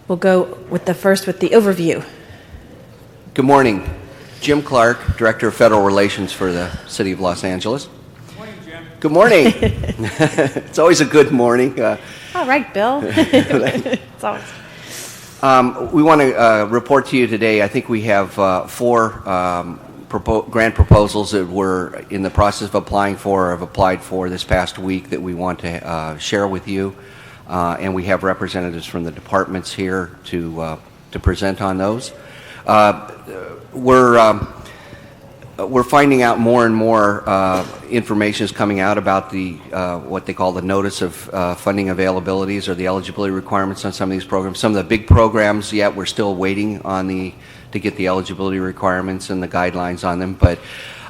We'll go with the overview. Good morning. Jim Clark, Director of Federal Relations for the City of Los Angeles. Good morning, Jim. Good morning. It's always a good morning. All right, Bill. It's always... We want to report to you today. I think we have four grant proposals that we're in the process of applying for or have applied for this past week that we want to share with you. And we have representatives from the departments here to present on those. We're finding out more and more information is coming out about the what they call the notice of funding availabilities or the eligibility requirements on some of these programs. Some of the big programs, yet we're still waiting on to get the eligibility requirements and the guidelines on them. But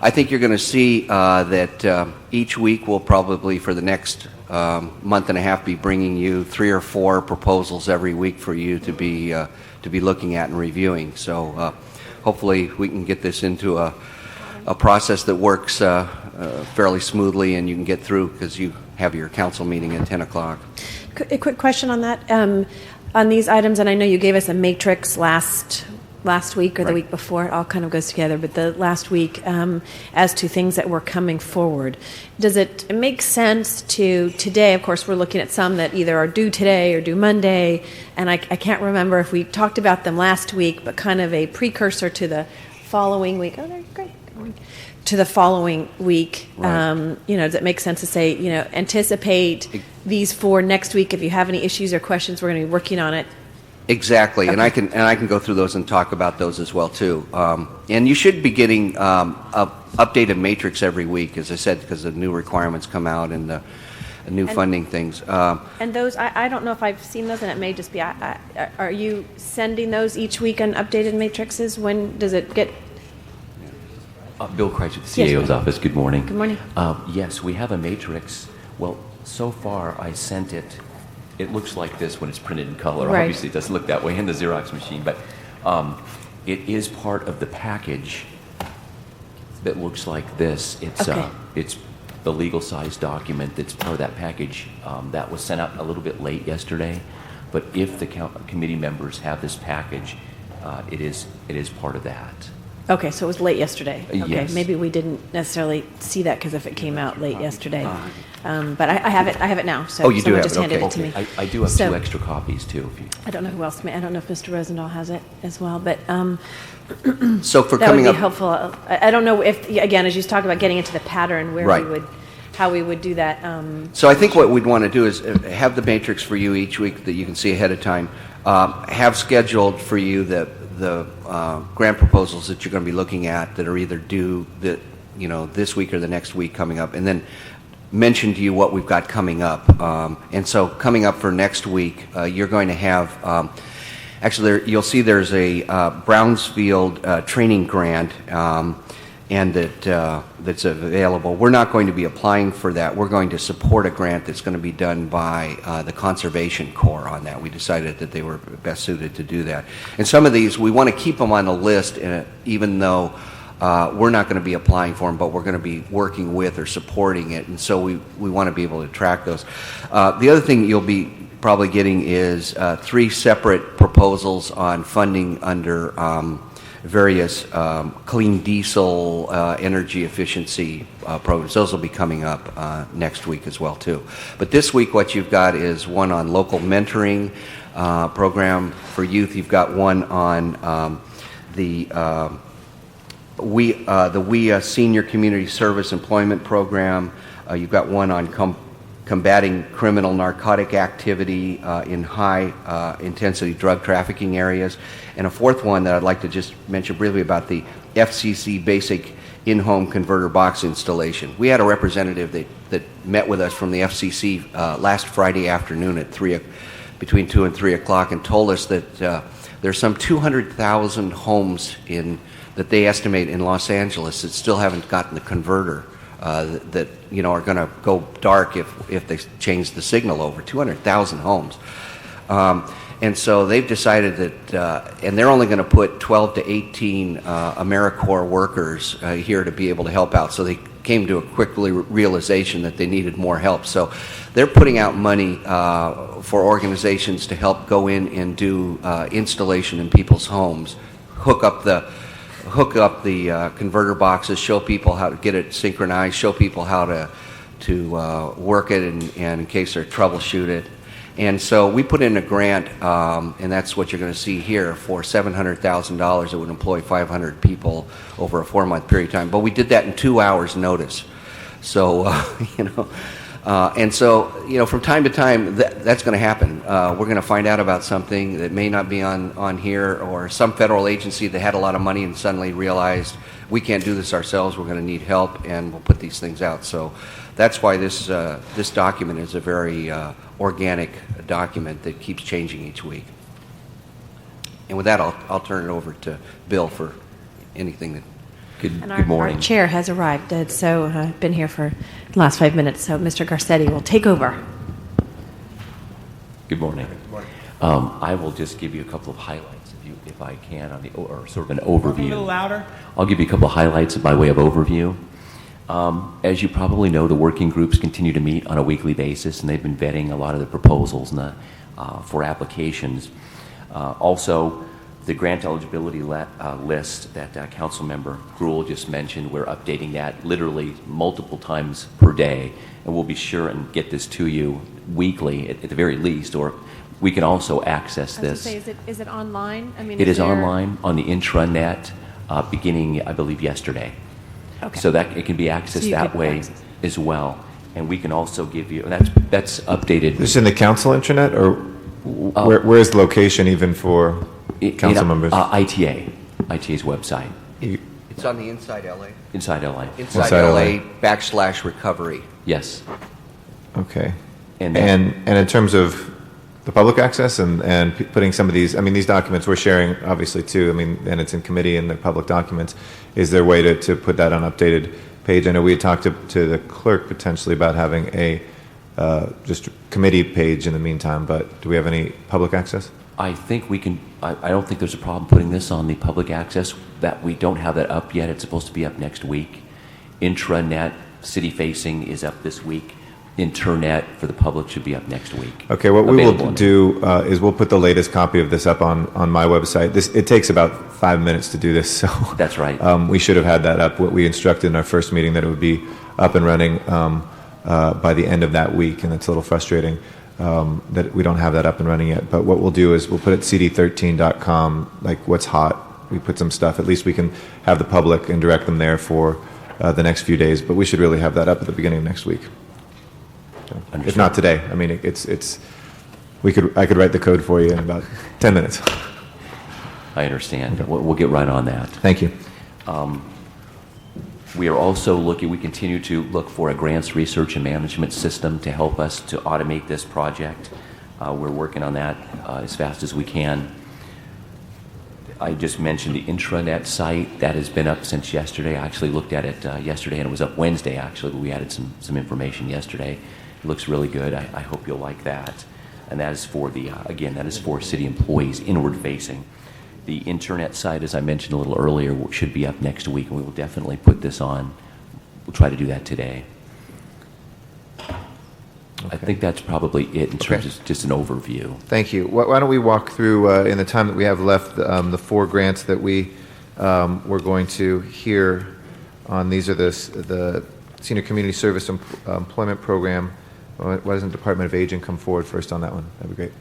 I think you're going to see that each week we'll probably for the next month and a half be bringing you 3 or 4 proposals every week for you to be looking at and reviewing. So hopefully we can get this into a process that works fairly smoothly and you can get through because you have your council meeting at 10 o'clock. A quick question on that. On these items, and I know you gave us a matrix last week or the week before, it all kind of goes together, but the last week as to things that were coming forward. Does it make sense today, of course, we're looking at some that either are due today or due Monday, and I can't remember if we talked about them last week, but kind of a precursor to the following week. Oh, there, great. To the following week, right. Does it make sense to say, anticipate these for next week? If you have any issues or questions, we're going to be working on it. Exactly, okay. and I can go through those and talk about those as well too. And you should be getting a updated matrix every week, as I said, because the new requirements come out and the new funding things. And those, I don't know if I've seen those, and it may just be. Are you sending those each week on updated matrices? When does it get? Bill Kreitz with the CAO's office. Good morning. Good morning. Yes, we have a matrix. Well, so far I sent it. It looks like this when it's printed in color. Right. Obviously, it doesn't look that way in the Xerox machine, but it is part of the package that looks like this. It's okay. It's the legal size document that's part of that package that was sent out a little bit late yesterday. But if the committee members have this package, it is part of that. Okay, so it was late yesterday. Okay, yes. Maybe we didn't necessarily see that because if it came out late yesterday. But I have it now. So oh, you do have just it. handed Okay. it to me. I do have 2 extra copies too. If you... I don't know who else. I don't know if Mr. Rosendahl has it as well. But so for that coming would up, be helpful. I don't know if again, as you talk about getting into the pattern where right. how we would do that. So I think what we'd want to do is have the matrix for you each week that you can see ahead of time. Have scheduled for you the grant proposals that you're going to be looking at that are either due this week or the next week coming up, and then mention to you what we've got coming up. And so coming up for next week, you're going to have actually you'll see there's a Brownsfield training grant. And that's available. We're not going to be applying for that. We're going to support a grant that's going to be done by the Conservation Corps on that. We decided that they were best suited to do that. And some of these, we want to keep them on the list, even though we're not going to be applying for them, but we're going to be working with or supporting it. And so we want to be able to track those. The other thing you'll be probably getting is 3 separate proposals on funding under various clean diesel energy efficiency programs. Those will be coming up next week as well too. But this week what you've got is one on local mentoring program for youth. You've got one on the WIA Senior Community Service Employment Program. You've got one on combating criminal narcotic activity in high intensity drug trafficking areas, and a 4th one that I'd like to just mention briefly about the FCC basic in-home converter box installation. We had a representative that met with us from the FCC last Friday afternoon at between 2 and 3 o'clock and told us that there's some 200,000 homes that they estimate in Los Angeles that still haven't gotten the converter that are going to go dark if they change the signal over. 200,000 homes. And so they've decided that, and they're only going to put 12 to 18 AmeriCorps workers here to be able to help out. So came to a quickly realization that they needed more help. So they're putting out money for organizations to help go in and do installation in people's homes, hook up the converter boxes, show people how to get it synchronized, show people how to work it, and in case they're troubleshoot it. And so we put in a grant, and that's what you're going to see here, for $700,000 that would employ 500 people over a 4-month period of time. But we did that in 2 hours' notice. So, and so, from time to time, that's going to happen. We're going to find out about something that may not be on here, or some federal agency that had a lot of money and suddenly realized we can't do this ourselves, we're going to need help, and we'll put these things out. So that's why this document is a very organic document that keeps changing each week. And with that, I'll turn it over to Bill for anything that. Good morning. Our chair has arrived, so been here for the last 5 minutes. So Mr. Garcetti will take over. Good morning. I will just give you a couple of highlights, if I can, or sort of an overview. A little louder. I'll give you a couple of highlights by way of overview. As you probably know, the working groups continue to meet on a weekly basis, and they've been vetting a lot of the proposals for applications. Also, the grant eligibility list that Councilmember Gruhl just mentioned, we're updating that literally multiple times per day, and we'll be sure and get this to you weekly at the very least, or we can also access this. I was going to say, is it online? I mean, it is online on the intranet beginning, I believe, yesterday. Okay. So that it can be accessed that way as well. And we can also give you, that's updated. This is in the council intranet, or where is the location even for council members? ITA's website. It's on the Inside LA. Inside LA. Inside LA /recovery. Yes. Okay. And in terms of the public access and putting some of these documents we're sharing, obviously, too, and it's in committee and the public documents. Is there a way to put that on an updated page? I know we had talked to the clerk potentially about having a just committee page in the meantime, but do we have any public access? I think we can, I don't think there's a problem putting this on the public access. That we don't have that up yet. It's supposed to be up next week. Intranet, city-facing, is up this week. Internet for the public should be up next week. Okay, what we will do is we'll put the latest copy of this up on my website. It takes about 5 minutes to do this, so that's right. We should have had that up. What we instructed in our first meeting, that it would be up and running by the end of that week, and it's a little frustrating that we don't have that up and running yet. But what we'll do is we'll put it cd13.com, like what's hot. We put some stuff. At least we can have the public and direct them there for the next few days. But we should really have that up at the beginning of next week. If not today. I could write the code for you in about 10 minutes. I understand. Okay. We'll get right on that. Thank you. We are also we continue to look for a grants research and management system to help us to automate this project. We're working on that as fast as we can. I just mentioned the intranet site. That has been up since yesterday. I actually looked at it yesterday, and it was up Wednesday, actually, but we added some information yesterday. It looks really good. I hope you'll like that. And that is for that is for city employees, inward facing. The internet site, as I mentioned a little earlier, should be up next week, and we will definitely put this on. We'll try to do that today. Okay. I think that's probably it in terms of just an overview. Thank you. Why don't we walk through, in the time that we have left, the 4 grants that we're going to hear on. These are the Senior Community Service Employment Program. Why doesn't the Department of Aging come forward first on that one? That'd be great.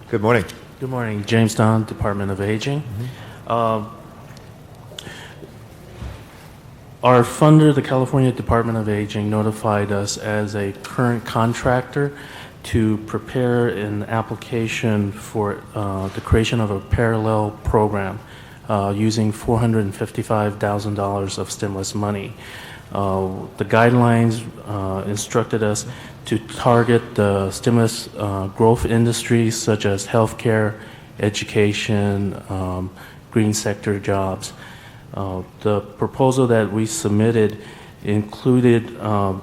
Good morning. Good morning. James Don, Department of Aging. Mm-hmm. Our funder, the California Department of Aging, notified us as a current contractor to prepare an application for the creation of a parallel program using $455,000 of stimulus money. The guidelines instructed us to target the stimulus growth industries such as healthcare, education, green sector jobs. The proposal that we submitted included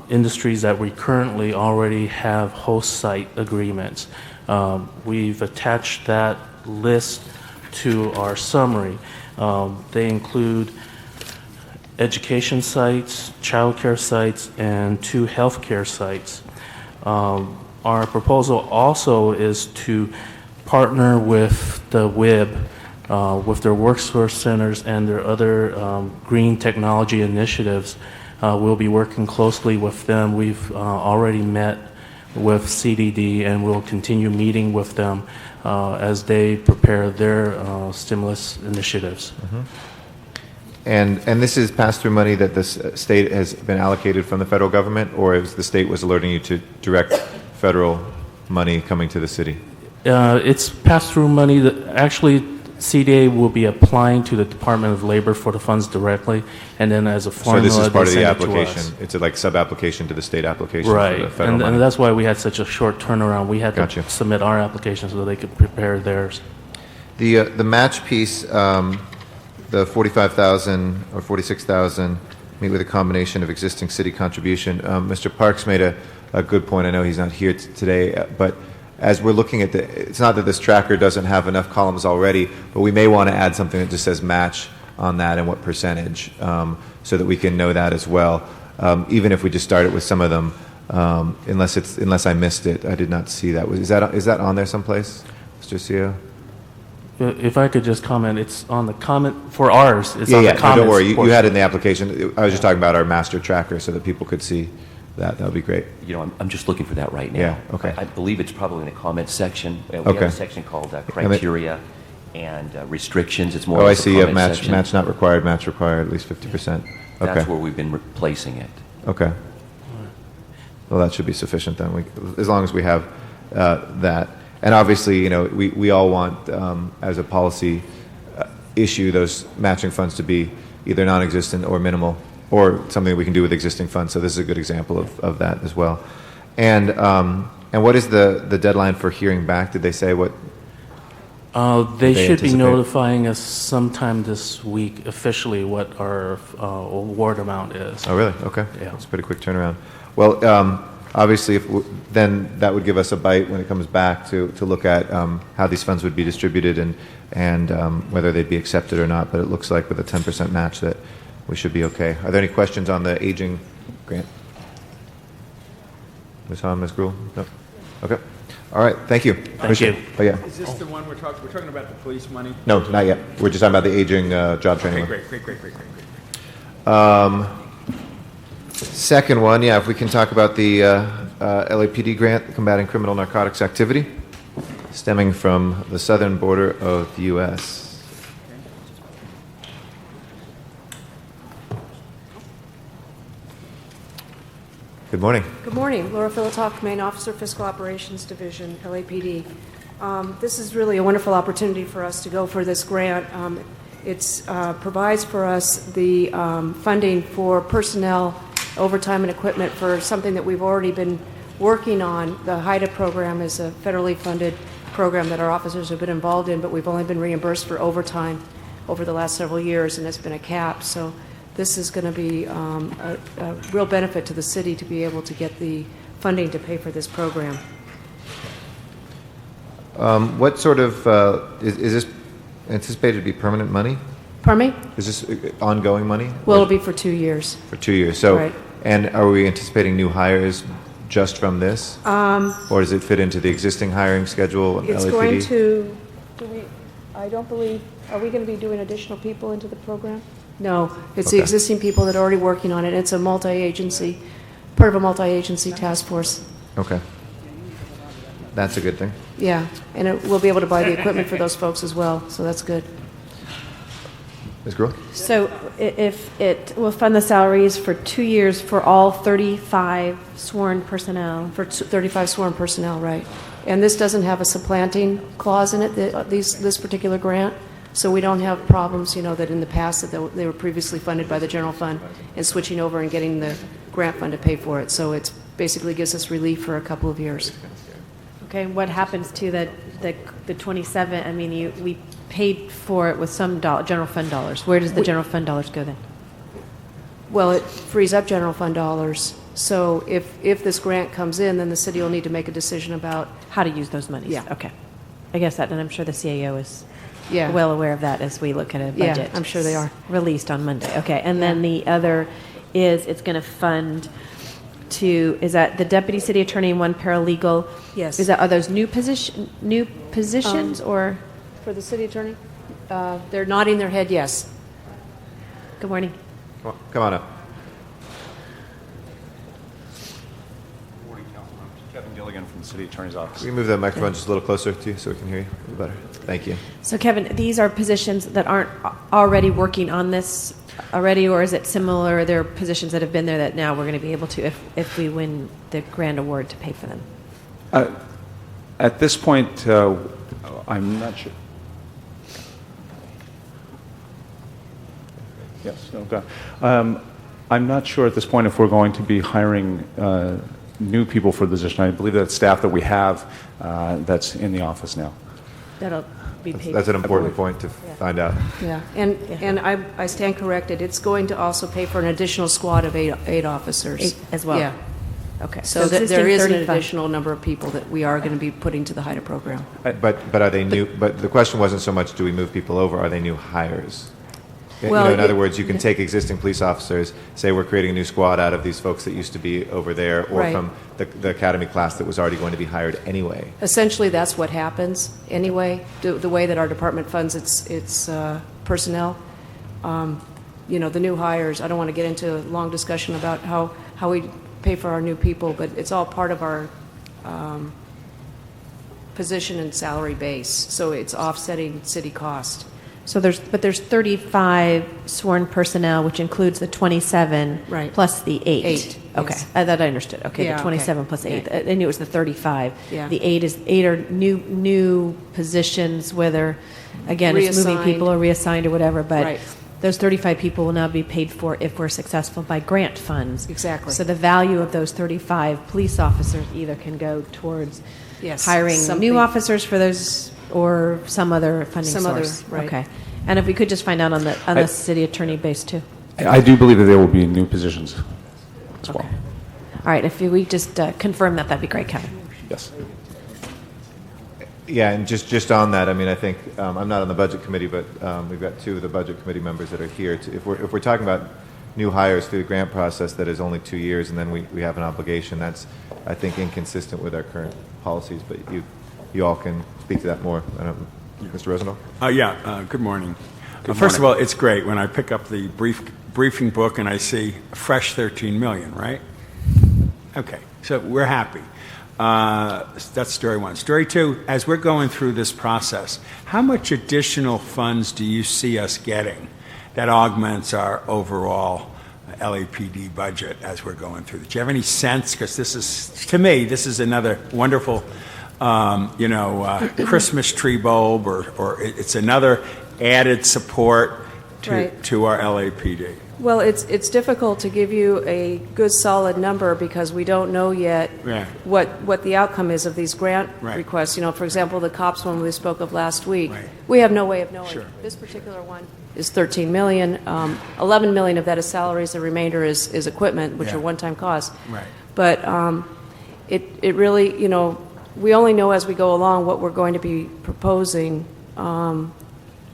industries that we currently already have host site agreements. We've attached that list to our summary. They include education sites, childcare sites, and 2 healthcare sites. Our proposal also is to partner with the WIB, with their workforce centers and their other green technology initiatives. We'll be working closely with them. We've already met with CDD, and we'll continue meeting with them as they prepare their stimulus initiatives. Mm-hmm. And this is pass-through money that the state has been allocated from the federal government, or is the state was alerting you to direct federal money coming to the city? It's pass-through money that actually CDA will be applying to the Department of Labor for the funds directly, and then as a formula, so this is part of the they send it to application. us. It's a like sub-application to the state application Right, for the federal money. and that's why we had such a short turnaround. We had Gotcha. to submit our application so they could prepare theirs. The match piece, the 45,000 or 46,000, meet with a combination of existing city contribution. Mr. Parks made a good point. I know he's not here today, but as we're looking at it's not that this tracker doesn't have enough columns already, but we may want to add something that just says match on that and what percentage, so that we can know that as well. Even if we just started with some of them, unless I missed it, I did not see that. Is that on there someplace, Mr. CEO? If I could just comment, it's on the comment for ours. It's Yeah, on yeah. the No, comments. don't worry. You portion. had it in the application. I was just talking about our master tracker so that people could see that. That would be great. You know, I'm just looking for that right now. Yeah, okay. I believe it's probably in the comments section. We have Okay. a section called criteria and restrictions. It's more Oh, of I a see. You have comment match, section. match not required, match required, at least 50%. Okay. That's where we've been replacing it. Okay. Well, that should be sufficient then, as long as we have that. And obviously, we all want, as a policy issue, those matching funds to be either non-existent or minimal, or something that we can do with existing funds. So this is a good example of that as well. And what is the deadline for hearing back? Did they say what? They should be anticipate? notifying us sometime this week officially what our award amount is. Oh, really? Okay. Yeah. That's a pretty quick turnaround. Well, obviously, then that would give us a bite when it comes back to look at how these funds would be distributed and whether they'd be accepted or not. But it looks like with a 10% match that we should be okay. Are there any questions on the aging grant? Ms. Hahn, Ms. Gruhl? No? Okay. All right. Thank you. Appreciate you. it. Oh, yeah. Is this the one we're talking about the police money? No, not yet. We're just talking about the aging job training. Okay, one. great. Second one, yeah, if we can talk about the LAPD grant, Combating Criminal Narcotics Activity, stemming from the southern border of the U.S. Good morning. Good morning. Laura Philatoff, Main Officer, Fiscal Operations Division, LAPD. This is really a wonderful opportunity for us to go for this grant. It provides for us the funding for personnel, overtime, and equipment for something that we've already been working on. The HIDA program is a federally funded program that our officers have been involved in, but we've only been reimbursed for overtime over the last several years, and it's been a cap. So this is going to be a real benefit to the city to be able to get the funding to pay for this program. What sort of, is this anticipated to be permanent money? Pardon me? Is this ongoing money? Well, it'll be for 2 years. For 2 years. So, Right. And are we anticipating new hires just from this? Or does it fit into the existing hiring schedule of It's LAPD? going to, I don't believe, are we going to be doing additional people into the program? No, it's the Okay. existing people that are already working on it. It's a multi-agency, part of a multi-agency task force. Okay. That's a good thing. Yeah, and we'll be able to buy the equipment for those folks as well, so that's good. Ms. Gruhl? So if it will fund the salaries for 2 years for all 35 sworn personnel. For 35 sworn personnel, right. And this doesn't have a supplanting clause in it, this particular grant, so we don't have problems, that in the past that they were previously funded by the general fund and switching over and getting the grant fund to pay for it. So it basically gives us relief for a couple of years. Okay, what happens to the 27? I mean, we paid for it with some general fund dollars. Where does the general fund dollars go then? Well, it frees up general fund dollars So if this grant comes in, then the city will need to make a decision about, How to use those monies? Yeah. Okay. I guess that, and I'm sure the CAO is yeah. well aware of that as we look at a Yeah, budget. I'm sure they are. Released on Monday. Okay. And then the other is it's going to fund is that the deputy city attorney and one paralegal? Yes. Are those new positions or? For the city attorney? They're nodding their head yes. Good morning. Come on up. Morning, Councilman. Kevin Gilligan from the City Attorney's Office. Can we move that microphone just a little closer to you so we can hear you a little better? Thank you. So Kevin, these are positions that aren't already working on this already, or is it similar? There are positions that have been there that now we're going to be able to, if we win the grant award, to pay for them. At this point, I'm not sure. Yes, no, go. I'm not sure at this point if we're going to be hiring new people for the position. I believe that staff that we have that's in the office now. That'll be paid. That's an important point to find out. Yeah, and I stand corrected. It's going to also pay for an additional squad of eight officers. 8 as well. Yeah. Okay. So there existing is an 35. additional number of people that we are going to be putting to the HIDA program. But are they new? But the question wasn't so much do we move people over, are they new hires? Well, in other words, you can take existing police officers, say we're creating a new squad out of these folks that used to be over there, or Right. from the academy class that was already going to be hired anyway. Essentially, that's what happens anyway, the way that our department funds its personnel. The new hires, I don't want to get into a long discussion about how we pay for our new people, but it's all part of our position and salary base, so it's offsetting city cost. So there's 35 sworn personnel, which includes the 27 Right. plus the 8. 8, Okay, yes. That I understood. Okay, Yeah, the okay. 27 plus 8. Yeah. I knew it was the 35. Yeah. The 8 are new positions, whether again it's moving Reassigned. people or reassigned or whatever. But Right. those 35 people will now be paid for if we're successful by grant funds. Exactly. So the value of those 35 police officers either can go towards Yes, hiring something- new officers for those or some other funding Some other, source. right. Okay. And if we could just find out on the city attorney base too. I do believe that there will be new positions as well. All right. If we just confirm that, that'd be great, Kevin. Yes. Yeah, and just on that, I mean, I think I'm not on the budget committee, but we've got 2 of the budget committee members that are here. If we're talking about new hires through the grant process that is only 2 years, and then we have an obligation, that's I think inconsistent with our current policies. But you all can speak to that more. Mr. Rosendahl? Good morning. First of all, it's great when I pick up the briefing book and I see a fresh 13 million, right? Okay, so we're happy. That's story one. Story two, as we're going through this process, how much additional funds do you see us getting that augments our overall LAPD budget as we're going through? Do you have any sense? Because to me, this is another wonderful Christmas tree bulb, or it's another added support Right. to our LAPD. Well, it's difficult to give you a good solid number because we don't know yet Yeah. what the outcome is of these grant Right. requests. For example, the COPS one we spoke of last week. Right. We have no way of knowing. Sure. This particular one is 13 million. 11 million of that is salaries. The remainder is equipment, which Yeah. are one-time costs. Right. But it really, we only know as we go along what we're going to be proposing.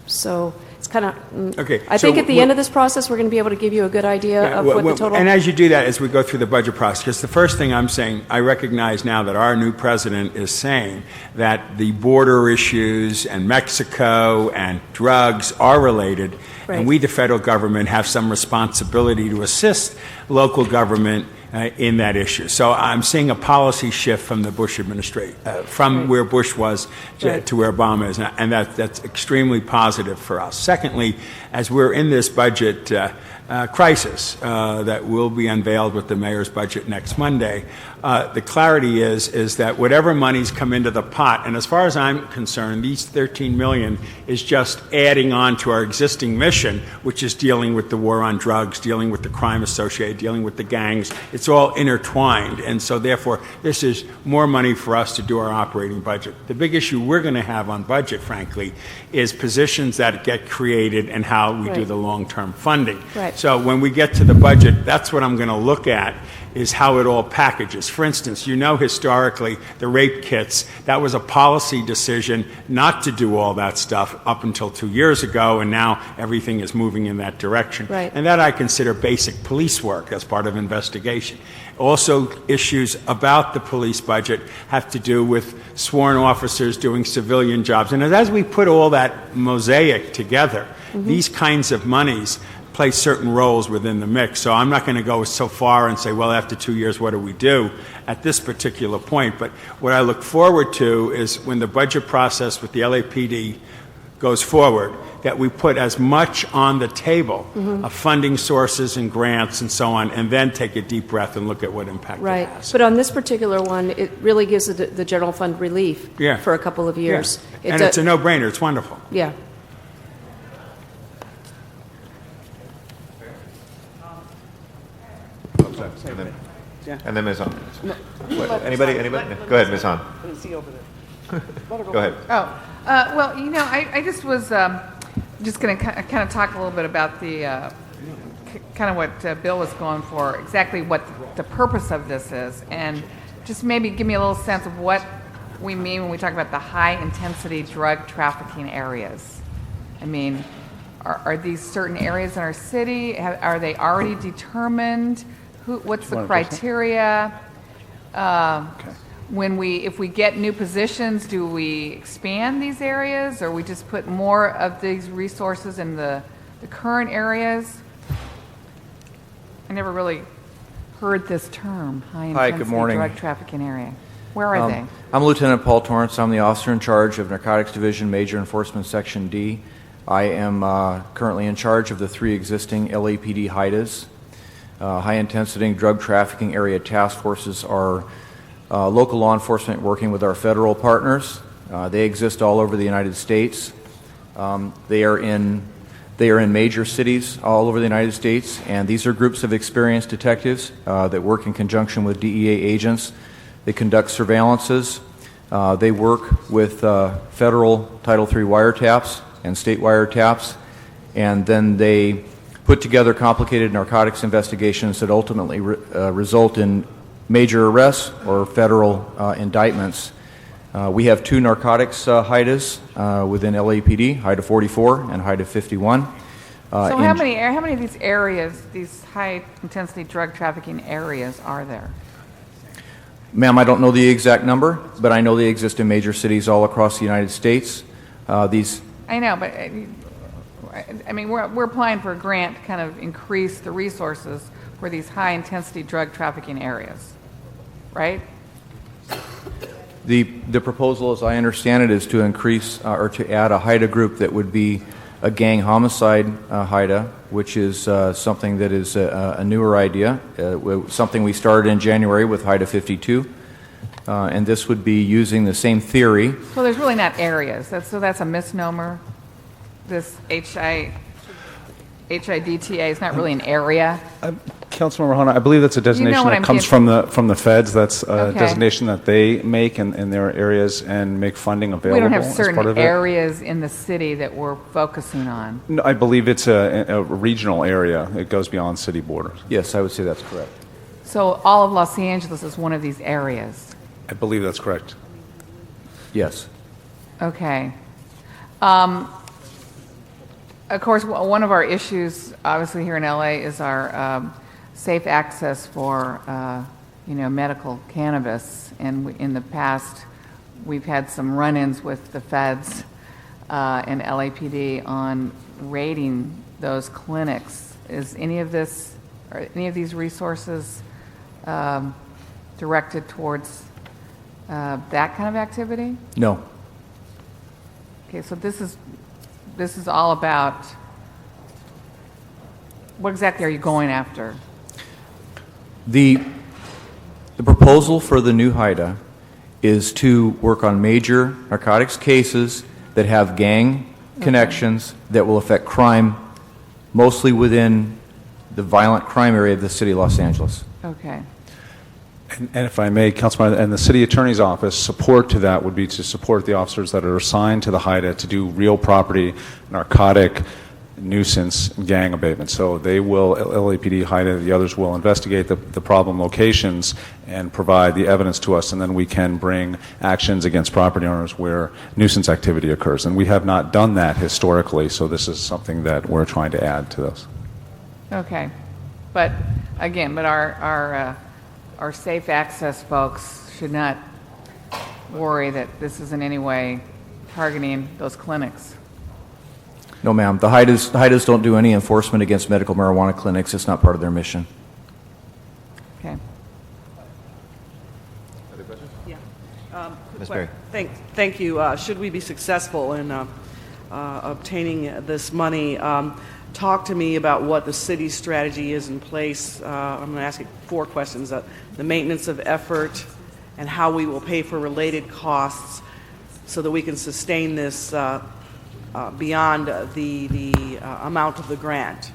So it's kind of. Okay, I so think at the we're- end of this process, we're going to be able to give you a good idea Yeah, of what the total. And as you do that, as we go through the budget process, because the first thing I'm saying, I recognize now that our new president is saying that the border issues and Mexico and drugs are related, Right. and we, the federal government, have some responsibility to assist local government in that issue. So I'm seeing a policy shift from the Bush administration, from Right. where Bush was Right. to where Obama is, and that's extremely positive for us. Secondly, as we're in this budget crisis that will be unveiled with the mayor's budget next Monday, the clarity is that whatever monies come into the pot, and as far as I'm concerned, these $13 million is just adding on to our existing mission. position, which is dealing with the war on drugs, dealing with the crime associated, dealing with the gangs. It's all intertwined, and so therefore this is more money for us to do our operating budget. The big issue we're going to have on budget, frankly, is positions that get created and how we do the long-term funding. Right. So when we get to the budget, that's what I'm going to look at, is how it all packages. For instance, you know, historically, the rape kits, that was a policy decision not to do all that stuff up until 2 years ago, and now everything is moving in that direction. Right. And that I consider basic police work as part of investigation. Also, issues about the police budget have to do with sworn officers doing civilian jobs. And as we put all that mosaic together, these kinds of monies play certain roles within the mix. So I'm not going to go so far and say, well, after 2 years, what do we do at this particular point? But what I look forward to is when the budget process with the LAPD goes forward, that we put as much on the table of funding sources and grants and so on, and then take a deep breath and look at what impact it Right. has. But on this particular one, it really gives the general fund relief Yeah. for a couple of years. Yeah. And it's a no-brainer. It's wonderful. Yeah. And then Ms. Han. Anybody? Go ahead, Ms. Han. Go ahead. Oh, well, you know, I just was just going to kind of talk a little bit about the kind of what Bill was going for, exactly what the purpose of this is, and just maybe give me a little sense of what we mean when we talk about the high-intensity drug trafficking areas. I mean, are these certain areas in our city? Are they already determined? What's the criteria? If we get new positions, do we expand these areas, or we just put more of these resources in the current areas? I never really heard this term, high-intensity good morning. drug trafficking area. Where are they? I'm Lieutenant Paul Torrance. I'm the officer in charge of Narcotics Division, Major Enforcement Section D. I am currently in charge of the 3 existing LAPD HIDAs. High-intensity drug trafficking area task forces are local law enforcement working with our federal partners. They exist all over the United States. They are in major cities all over the United States, and these are groups of experienced detectives that work in conjunction with DEA agents. They conduct surveillances. They work with federal Title III wiretaps and state wiretaps, and then they put together complicated narcotics investigations that ultimately result in major arrests or federal indictments. We have 2 narcotics HIDAs within LAPD, HIDA 44 and HIDA 51. So how many of these areas, these high-intensity drug trafficking areas, are there? Ma'am, I don't know the exact number, but I know they exist in major cities all across the United States. I know, but I mean, we're applying for a grant to kind of increase the resources for these high-intensity drug trafficking areas, right? The proposal, as I understand it, is to increase or to add a HIDA group that would be a gang homicide HIDA, which is something that is a newer idea, something we started in January with HIDA 52. And this would be using the same theory. So there's really not areas. That's a misnomer. This HIDTA is not really an area. Councilmember Hona, I believe that's a designation what that I'm comes getting- from the feds. That's a Okay. designation that they make in their areas and make funding available We don't have as part certain of it. areas in the city that we're focusing on. No, I believe it's a regional area. It goes beyond city borders. Yes, I would say that's correct. So all of Los Angeles is one of these areas. I believe that's correct. Yes. Okay. Of course, one of our issues, obviously here in LA, is our safe access for, medical cannabis. And in the past, we've had some run-ins with the feds and LAPD on raiding those clinics. Is any of these resources directed towards that kind of activity? No. Okay, so this is all about, what exactly are you going after? The proposal for the new HIDA is to work on major narcotics cases that have gang connections that will affect crime mostly within the violent crime area of the city of Los Angeles. Okay. And if I may, Councilman, and the city attorney's office, support to that would be to support the officers that are assigned to the HIDA to do real property, narcotic, nuisance, and gang abatement. So they will, LAPD, HIDA, the others will investigate the problem locations and provide the evidence to us, and then we can bring actions against property owners where nuisance activity occurs. And we have not done that historically, so this is something that we're trying to add to this. Okay. But again, our safe access folks should not worry that this is in any way targeting those clinics. No, ma'am. The HIDAs don't do any enforcement against medical marijuana clinics. It's not part of their mission. Okay. Ms. Perry. Thank you. Should we be successful in obtaining this money, talk to me about what the city's strategy is in place. I'm going to ask you 4 questions. The maintenance of effort and how we will pay for related costs so that we can sustain this beyond the amount of the grant.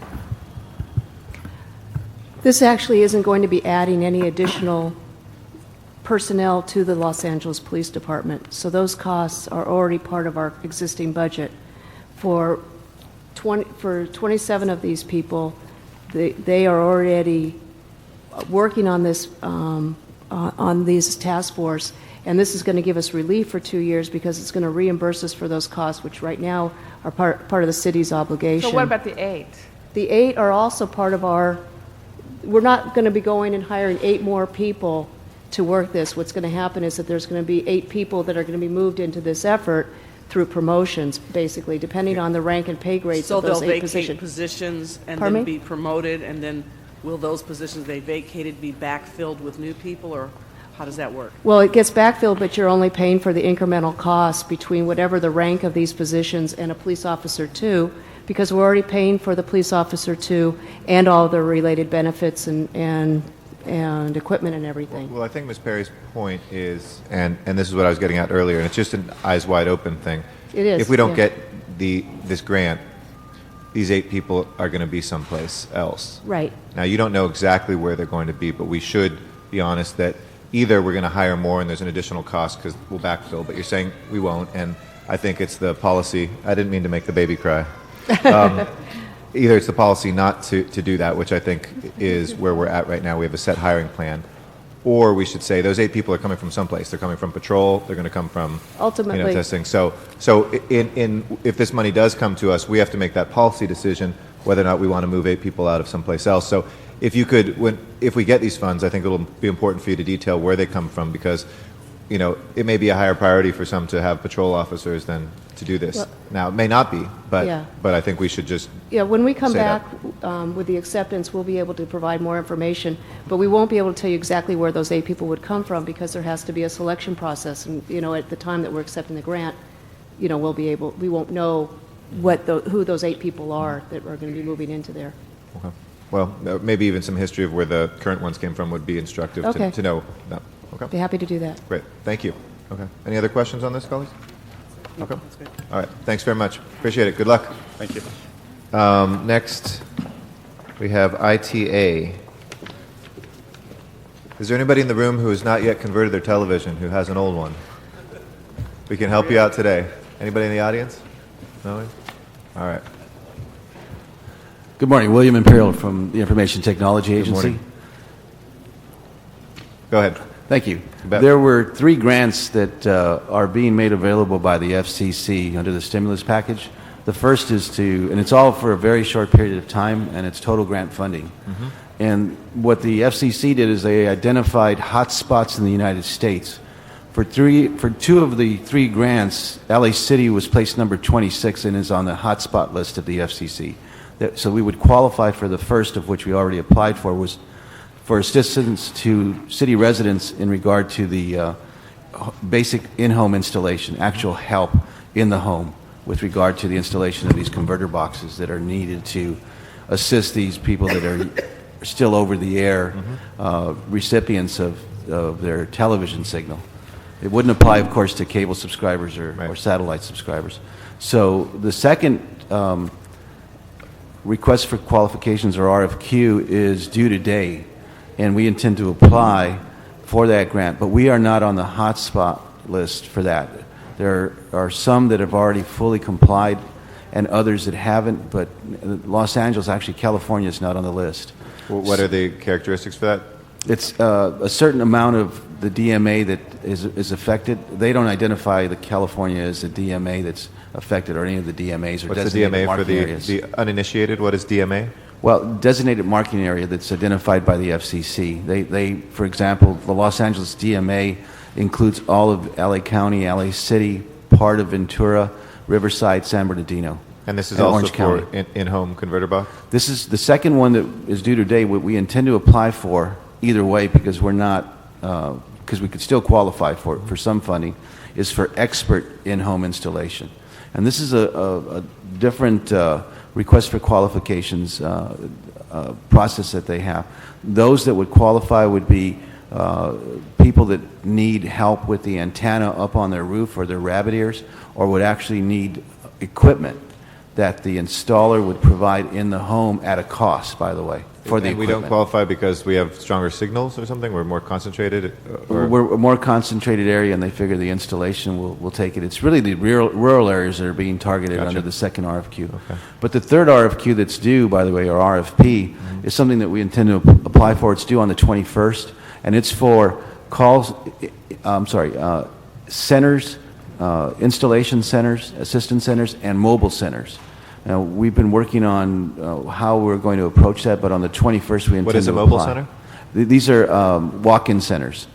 This actually isn't going to be adding any additional personnel to the Los Angeles Police Department. So those costs are already part of our existing budget. For 27 of these people, they are already working on this on these task force, and this is going to give us relief for 2 years because it's going to reimburse us for those costs, which right now are part of the city's obligation. So what about the 8? The 8 are also part of our. We're not going to be going and hiring 8 more people to work this. What's going to happen is that there's going to be 8 people that are going to be moved into this effort through promotions, basically, depending on the rank and pay grades of those 8 positions. So they'll vacate positions and Pardon then me? be promoted, and then will those positions they vacated be backfilled with new people, or how does that work? Well, it gets backfilled, but you're only paying for the incremental cost between whatever the rank of these positions and a police officer 2, because we're already paying for the police officer 2 and all the related benefits and equipment and everything. Well, I think Ms. Perry's point is, and this is what I was getting at earlier, and it's just an eyes wide open thing. It is. If we don't yeah. get this grant, these 8 people are going to be someplace else. Right. Now, you don't know exactly where they're going to be, but we should be honest that either we're going to hire more and there's an additional cost because we'll backfill, but you're saying we won't, and I think it's the policy. I didn't mean to make the baby cry. Either it's the policy not to do that, which I think is where we're at right now. We have a set hiring plan. Or we should say those 8 people are coming from someplace. They're coming from patrol. They're going to come from Ultimately. testing. So if this money does come to us, we have to make that policy decision whether or not we want to move 8 people out of someplace else. So if you could, if we get these funds, I think it'll be important for you to detail where they come from because, it may be a higher priority for some to have patrol officers than to do this. Well, now, it may not be, but Yeah. but I think we should just Yeah, when we come say back that. with the acceptance, we'll be able to provide more information, but we won't be able to tell you exactly where those 8 people would come from because there has to be a selection process, and at the time that we're accepting the grant, we won't know who those 8 people are that are going to be moving into there. Okay. Well, maybe even some history of where the current ones came from would be instructive Okay. to know that. Okay. Be happy to do that. Great. Thank you. Okay. Any other questions on this, colleagues? Okay. All right. Thanks very much. Appreciate it. Good luck. Thank you. Next, we have ITA. Is there anybody in the room who has not yet converted their television, who has an old one? We can help you out today. Anybody in the audience? No? All right. Good morning. William Imperial from the Information Technology Agency. morning. Go ahead. Thank you. You bet. There were 3 grants that are being made available by the FCC under the stimulus package. The first is and it's all for a very short period of time, and it's total grant funding. Mm-hmm. And what the FCC did is they identified hot spots in the United States. For 2 of the 3 grants, LA City was placed number 26 and is on the hotspot list of the FCC. So we would qualify for the first, of which we already applied for, was for assistance to city residents in regard to the basic in-home installation, actual help in the home with regard to the installation of these converter boxes that are needed to assist these people that are still over the air recipients of their television signal. It wouldn't apply, of course, to cable subscribers or satellite subscribers. So the second request for qualifications, or RFQ, is due today, and we intend to apply for that grant, but we are not on the hotspot list for that. There are some that have already fully complied and others that haven't, but Los Angeles, actually California, is not on the list. Well, what are the characteristics for that? It's a certain amount of the DMA that is affected. They don't identify the California as a DMA that's affected, or any of the DMAs or What's the designated DMA for marking areas. the uninitiated? What is DMA? Well, designated marking area that's identified by the FCC. They, for example, the Los Angeles DMA includes all of LA County, LA City, part of Ventura, Riverside, San Bernardino. And this is and also Orange for County. in-home converter box? This is the second one that is due today. What we intend to apply for either way, because we're not, because we could still qualify for some funding, is for expert in-home installation. And this is a different request for qualifications process that they have. Those that would qualify would be people that need help with the antenna up on their roof or their rabbit ears, or would actually need equipment that the installer would provide in the home at a cost, by the way, for the And we equipment. don't qualify because we have stronger signals or something? We're more concentrated? Or? We're a more concentrated area, and they figure the installation will take it. It's really the rural areas that are being targeted Gotcha. under the second RFQ. Okay. But the third RFQ that's due, by the way, or RFP, is something that we intend to apply for. It's due on the 21st, and it's for centers, installation centers, assistance centers, and mobile centers. Now, we've been working on how we're going to approach that, but on the 21st we intend to apply. What is a mobile center? These are walk-in centers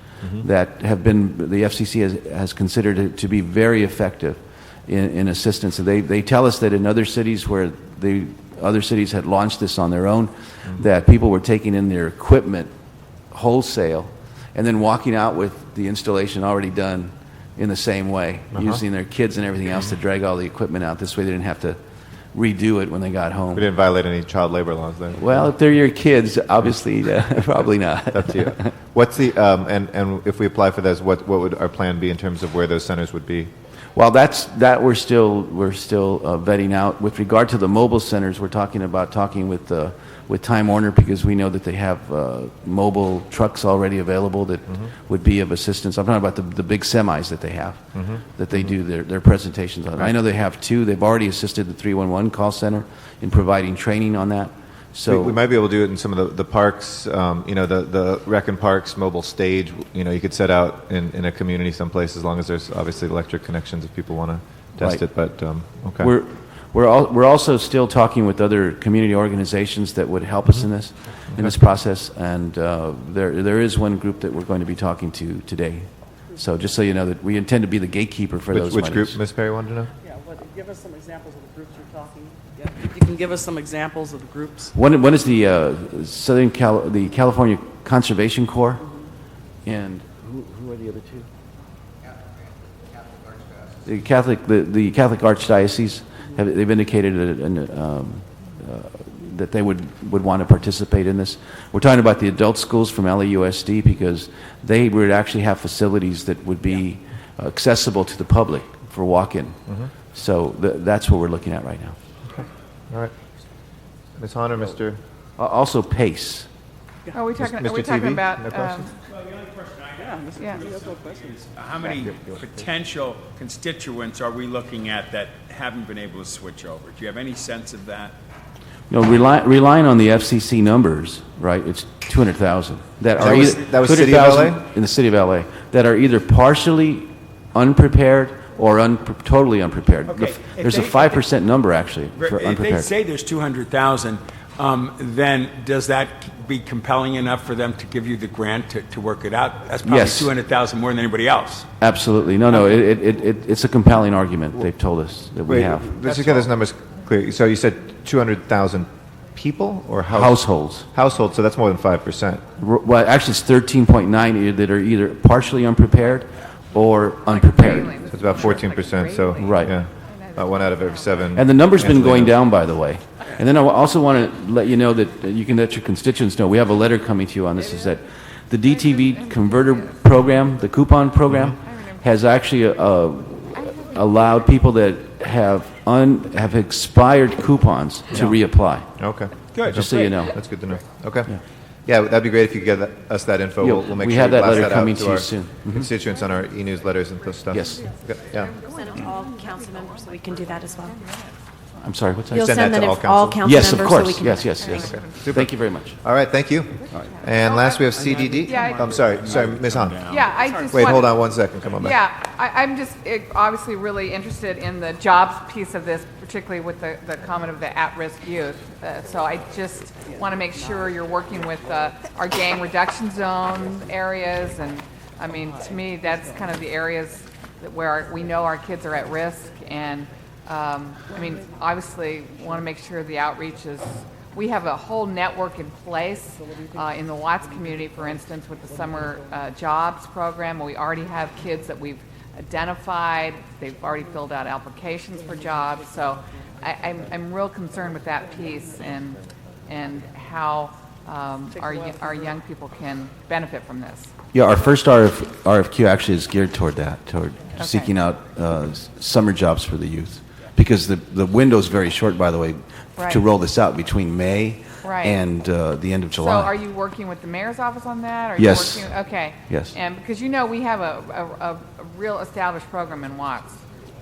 that have been, the FCC has considered it to be very effective in assistance. They tell us that in other cities where other cities had launched this on their own, that people were taking in their equipment wholesale and then walking out with the installation already done in the same way, using their kids and everything else to drag all the equipment out. This way they didn't have to redo it when they got home. We didn't violate any child labor laws there. Well, if they're your kids, obviously, probably not. That's you. What's the and if we apply for those, what would our plan be in terms of where those centers would be? Well, that we're still vetting out. With regard to the mobile centers, we're talking with Time Warner, because we know that they have mobile trucks already available that would be of assistance. I'm talking about the big semis that they have, that they do their presentations on. I know they have two. They've already assisted the 311 call center in providing training on that. So we might be able to do it in some of the parks, the rec and parks, mobile stage. You could set out in a community someplace, as long as there's obviously electric connections if people want to test it. But okay. We're also still talking with other community organizations that would help us in this process, and there is one group that we're going to be talking to today. So just so you know, that we intend to be the gatekeeper for those Which monies. group, Ms. Perry, wanted to know? Yeah, give us some examples of the groups you're talking. Yeah, if you can give us some examples of the groups. One is the the California Conservation Corps, and who are the other two? The Catholic Archdiocese. They've indicated that they would want to participate in this. We're talking about the adult schools from LAUSD, because they would actually have facilities that would be accessible to the public for walk-in. So that's what we're looking at right now. Okay. All right. Ms. Hahn or Mr. Also PACE. Are we talking Mr. about? No questions? Well, the only question I have, Yeah. That's no questions. how many potential constituents are we looking at that haven't been able to switch over? Do you have any sense of that? Relying on the FCC numbers, right? It's 200,000 that are That was City of LA? in the city of LA that are either partially unprepared or totally unprepared. Okay, There's a 5% number actually for If they unprepared. say there's 200,000, then does that be compelling enough for them to give you the grant to work it out? That's probably Yes. 200,000 more than anybody else. Absolutely, no. It's a compelling argument. They've told us that we have Let's just get those numbers clear. So you said 200,000 people or households. Households, so that's more than 5%. Well, actually, it's 13.9 that are either partially unprepared or unprepared. So it's about 14%. So Right. yeah, about 1 out of every 7. And the number's been going Angelinos. down, by the way. And then I also want to let you know that you can let your constituents know. We have a letter coming to you on this. Is that the DTV converter program, the coupon program, has actually allowed people that have have expired coupons to reapply. Okay. Good. Just so you know. That's good to know. Okay. Yeah, that'd be great if you could get us that info. Yeah, We'll make we sure have we that blast letter out coming to you our soon. Mhm. constituents on our e-newsletters and stuff. Yes. Okay, yeah. Send it to all council members so we can do that as well. I'm sorry, what's that? You'll Send send that that to if all all council? council Yes, of members so we course. can. Yes, yes, yes. Okay, super. Thank you very much. All right, thank you. And last we have CDD. Yeah, I- I'm sorry, Ms. Han. Yeah, I just Wait, want- hold on one second. Come on back. Yeah, I'm just obviously really interested in the jobs piece of this, particularly with the comment of the at-risk youth. So I just want to make sure you're working with our gang reduction zone areas. And I mean, to me, that's kind of the areas where we know our kids are at risk. And I mean, obviously, want to make sure the outreach is. We have a whole network in place in the Watts community, for instance, with the summer jobs program. We already have kids that we've identified. They've already filled out applications for jobs. So I'm real concerned with that piece and how our young people can benefit from this. Yeah, our first RFQ actually is geared toward that, toward seeking out summer jobs for the youth. Because the window is very short, by the way, Right. to roll this out between May Right. and the end of So July. are you working with the mayor's office on that? Are Yes. You working, okay. Yes. And because we have a real established program in Watts,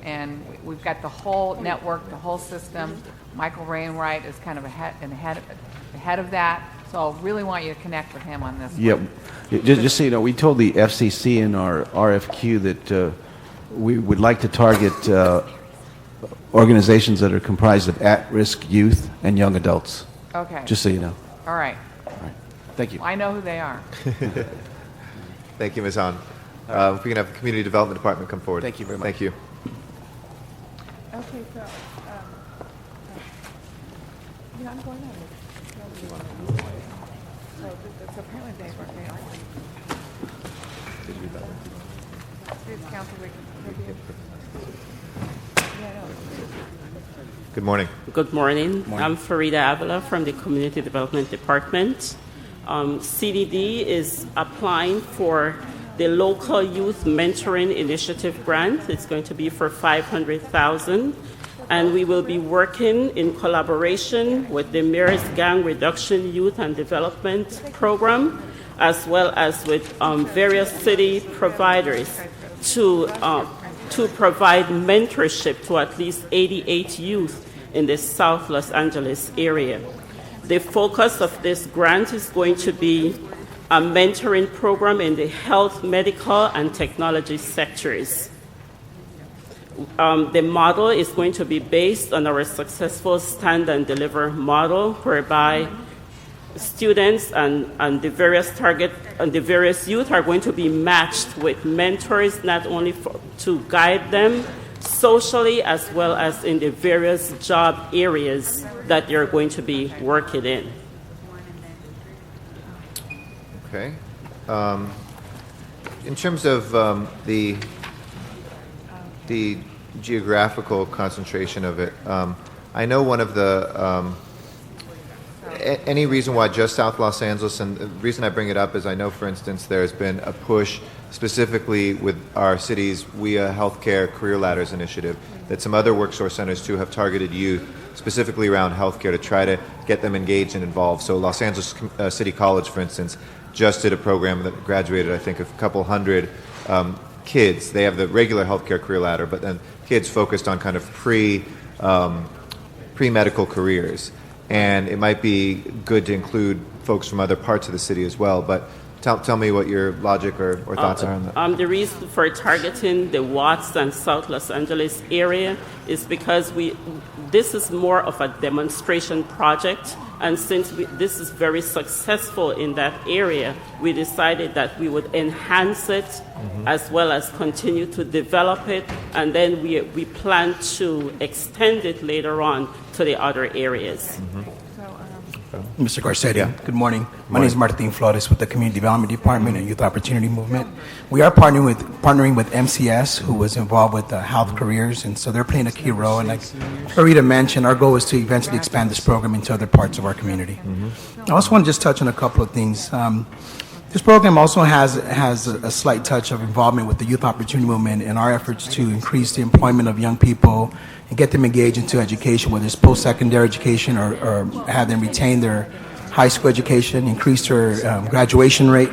and we've got the whole network, the whole system. Michael Rainwright is kind of ahead of that. So I really want you to connect with him on this. Yep. Just so you know, we told the FCC in our RFQ that we would like to target organizations that are comprised of at-risk youth and young adults. Okay. Just so you know. All right. Thank you. I know who they are. Thank you, Ms. Han. If we can have the Community Development Department come forward. Thank you very much. Thank you. Okay, so I'm going on. So apparently they were Council Week. Good morning. Good morning. I'm Farida Avila from the Community Development Department. CDD is applying for the Local Youth Mentoring Initiative grant. It's going to be for $500,000, and we will be working in collaboration with the Mayor's Gang Reduction Youth and Development Program, as well as with various city providers to provide mentorship to at least 88 youth in the South Los Angeles area. The focus of this grant is going to be a mentoring program in the health, medical, and technology sectors. The model is going to be based on our successful Stand and Deliver model, whereby students and the various youth are going to be matched with mentors, not only to guide them socially as well as in the various job areas that they're going to be working in. Okay. In terms of the geographical concentration of it, I know one of the any reason why just South Los Angeles, and the reason I bring it up is I know, for instance, there's been a push specifically with our city's WIA Healthcare Career Ladders initiative that some other workforce centers too have targeted youth specifically around healthcare to try to get them engaged and involved. So Los Angeles City College, for instance, just did a program that graduated, I think, a couple hundred kids. They have the regular healthcare career ladder, but then kids focused on kind of pre-medical careers. And it might be good to include folks from other parts of the city as well. But tell me what your logic or thoughts are on that. The reason for targeting the Watts and South Los Angeles area is because this is more of a demonstration project. And since this is very successful in that area, we decided that we would enhance it as well as continue to develop it. And then we plan to extend it later on to the other areas. Mr. Garcetti, good morning. My name is Martin Flores with the Community Development Department and Youth Opportunity Movement. We are partnering with MCS, who was involved with health careers, and so they're playing a key role. And like Farida mentioned, our goal is to eventually expand this program into other parts of our community. I also want to just touch on a couple of things. This program also has a slight touch of involvement with the Youth Opportunity Movement in our efforts to increase the employment of young people and get them engaged into education, whether it's post-secondary education or have them retain their high school education, increase their graduation rate.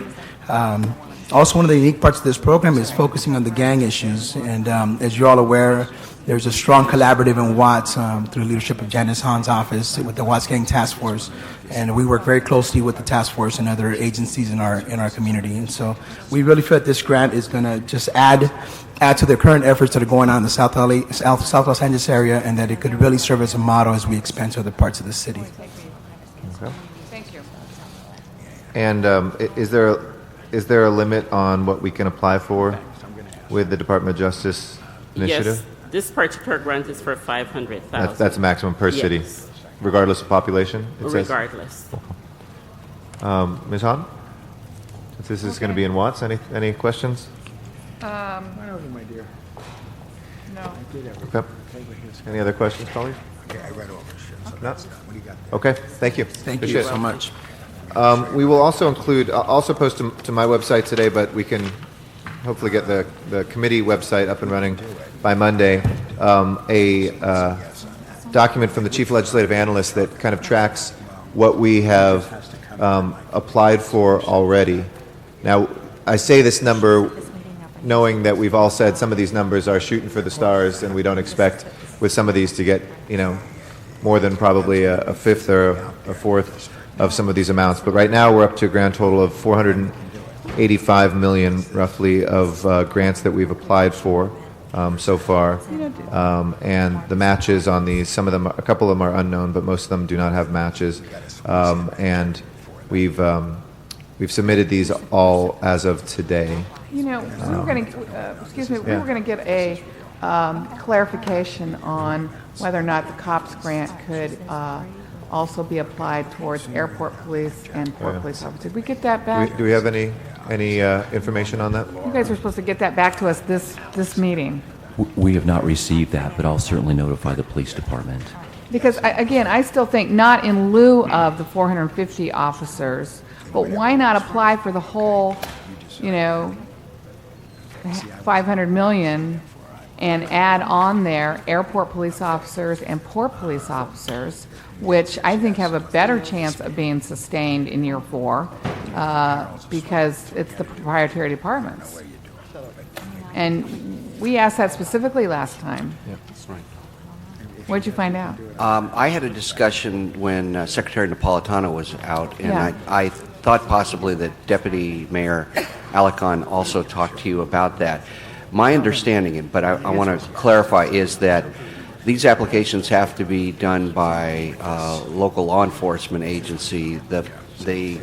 Also, one of the unique parts of this program is focusing on the gang issues. And as you're all aware, there's a strong collaborative in Watts through the leadership of Janice Hahn's office with the Watts Gang Task Force. And we work very closely with the task force and other agencies in our community. And so we really feel that this grant is going to just add to the current efforts that are going on in the South Los Angeles area, and that it could really serve as a model as we expand to other parts of the city. Okay. Thank you. And is there a limit on what we can apply for with the Department of Justice initiative? Yes, this particular grant is for $500,000. That's maximum per city, Yes. regardless of population? Regardless. Ms. Hahn? Since this is going to be in Watts, any questions? My dear. No. Okay. Any other questions, colleagues? Okay, I read over shit. No? Okay, thank you. Thank Appreciate you so it. much. We will also include, I'll also post to my website today, but we can hopefully get the committee website up and running by Monday, a document from the Chief Legislative Analyst that kind of tracks what we have applied for already. Now, I say this number knowing that we've all said some of these numbers are shooting for the stars, and we don't expect with some of these to get, more than probably a fifth or a fourth of some of these amounts. But right now we're up to a grand total of $485 million, roughly, of grants that we've applied for so far. And the matches on these, a couple of them are unknown, but most of them do not have matches. And we've submitted these all as of today. We were going to, we were going to get a clarification on whether or not the COPS grant could also be applied towards airport police and port police officers. Did we get that back? Do we have any information on that? You guys were supposed to get that back to us this meeting. We have not received that, but I'll certainly notify the police department. Because, I still think not in lieu of the 450 officers, but why not apply for the whole, $500 million and add on there airport police officers and port police officers, which I think have a better chance of being sustained in year 4 because it's the proprietary departments. And we asked that specifically last time. Yeah, that's right. What did you find out? I had a discussion when Secretary Napolitano was out, and Yeah. I thought possibly that Deputy Mayor Alicon also talked to you about that. My understanding, but I want to clarify, is that these applications have to be done by local law enforcement agency. The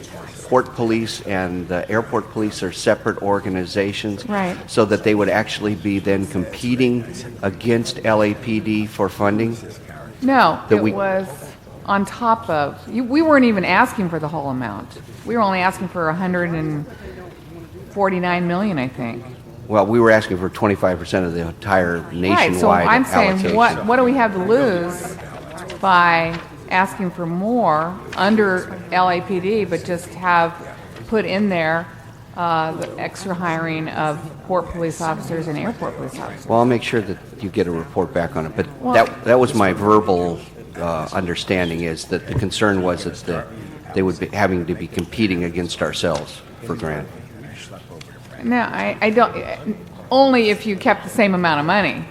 port police and the airport police are separate organizations, Right. so that they would actually be then competing against LAPD for funding. No, That it we- was on top of, we weren't even asking for the whole amount. We were only asking for $149 million, I think. Well, we were asking for 25% of the entire nationwide Right, so I'm saying, allocation. what do we have to lose by asking for more under LAPD, but just have put in there the extra hiring of port police officers and airport police officers? Well, I'll make sure that you get a report back on it. But Well- that was my verbal understanding, is that the concern was that they would be having to be competing against ourselves for grant. No, I don't, only if you kept the same amount of money.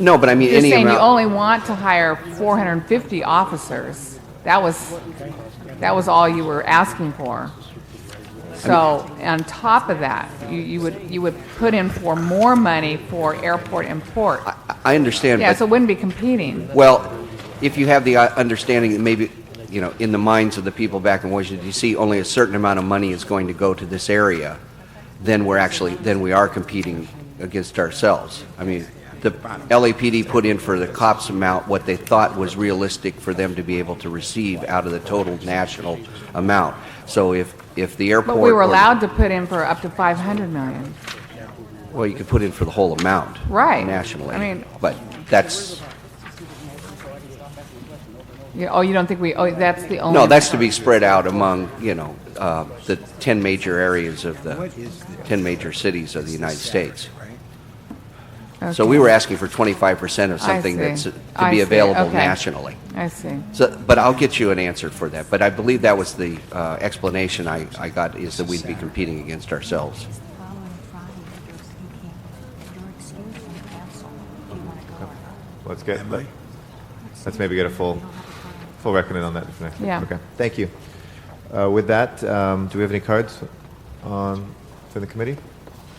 No, but I mean, You're any saying you amount. only want to hire 450 officers. That was all you were asking for. So on top of that, you would put in for more money for airport and port. I understand. Yeah, but, so it wouldn't be competing. well, if you have the understanding that maybe, in the minds of the people back in Washington, D.C., only a certain amount of money is going to go to this area, then we are competing against ourselves. I mean, the LAPD put in for the COPS amount what they thought was realistic for them to be able to receive out of the total national amount. So if the airport... But we were allowed to put in for up to $500 million. Well, you could put in for the whole amount. Right. Nationally. I mean... But that's... You don't think that's the only... No, that's to be spread out among, the 10 major areas of the 10 major cities of the United States. So we were asking for 25% of something I that's see. to be available Okay. nationally. I see. So, but I'll get you an answer for that. But I believe that was the explanation I got, is that we'd be competing against ourselves. Let's maybe get a full reckoning on that for next week. Yeah. Okay. Thank you. With that, do we have any cards for the committee?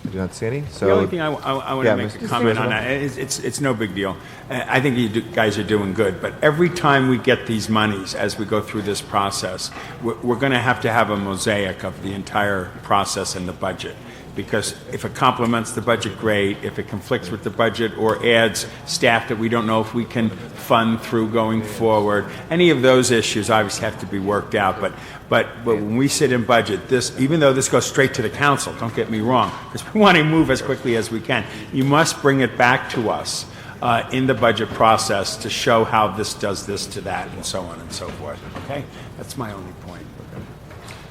I do not see any. So The only thing I want Yeah, to make Mr. a comment on Roosevelt. that, it's no big deal. I think you guys are doing good, but every time we get these monies, as we go through this process, we're going to have a mosaic of the entire process and the budget. Because if it complements the budget, great. If it conflicts with the budget or adds staff that we don't know if we can fund through going forward, any of those issues obviously have to be worked out. But when we sit in budget, even though this goes straight to the council, don't get me wrong, because we want to move as quickly as we can, you must bring it back to us in the budget process to show how this does this to that and so on and so forth. Okay? That's my only point.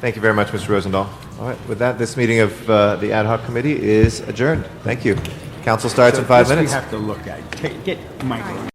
Thank you very much, Mr. Rosendahl. All right. With that, this meeting of the ad hoc committee is adjourned. Thank you. Council starts in 5 minutes. This we have to look at. Get Michael.